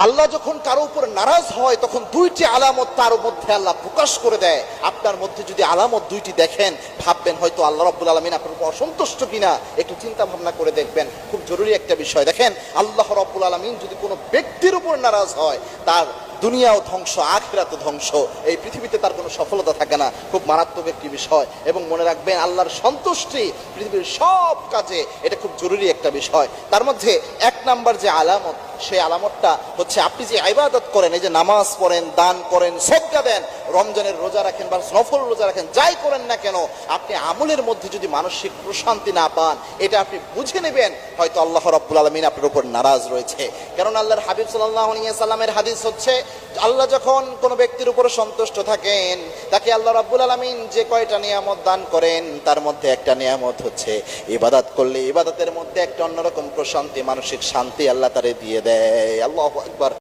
আল্লাহ যখন কারো উপর নারাজ হয় তখন দুইটি আলামত তার মধ্যে আল্লাহ প্রকাশ করে দেয়। আপনার মধ্যে যদি আলামত দুইটি দেখেন, ভাববেন হয়তো আল্লাহ রাব্বুল আলামিন আপনার উপর অসন্তুষ্ট কিনা, একটু চিন্তা ভাবনা করে দেখবেন। খুব জরুরি একটা বিষয়। দেখেন, আল্লাহ রাব্বুল আলামিন যদি কোনো ব্যক্তির উপর নারাজ হয়, তার দুনিয়াও ধ্বংস, আখিরাতও ধ্বংস, এই পৃথিবীতে তার কোনো সফলতা থাকে না। খুব মারাত্মক একটি বিষয়। এবং মনে রাখবেন, আল্লাহর সন্তুষ্টি পৃথিবীর সব কাজে, এটা খুব জরুরি একটা বিষয়। তার মধ্যে এক নাম্বার যে আলামত, সেই আলামতটা হচ্ছে আপনি যে ইবাদত করেন, এই যে নামাজ পড়েন, দান করেন, সদকা দেন, রমজানের রোজা রাখেন বা নফল রোজা রাখেন, যাই করেন না কেন, আপনি আমলের মধ্যে যদি মানসিক প্রশান্তি না পান, এটা আপনি বুঝে নেবেন হয়তো আল্লাহ রাব্বুল আলামিন আপনার উপর নারাজ রয়েছে। কারণ আল্লাহর হাবিব সাল্লাল্লাহু আলাইহি ওয়াসাল্লামের হাদিস হচ্ছে, আল্লাহ যখন কোনো ব্যক্তির উপর সন্তুষ্ট থাকেন, তাকে আল্লাহ রাব্বুল আলামিন যে কয়টা নিয়ামত দান করেন, তার মধ্যে একটা নিয়ামত হচ্ছে ইবাদত করলে ইবাদতের মধ্যে একটা অন্যরকম প্রশান্তি, মানসিক শান্তি আল্লাহ তারে দিয়ে দেয়। আল্লাহু আকবার।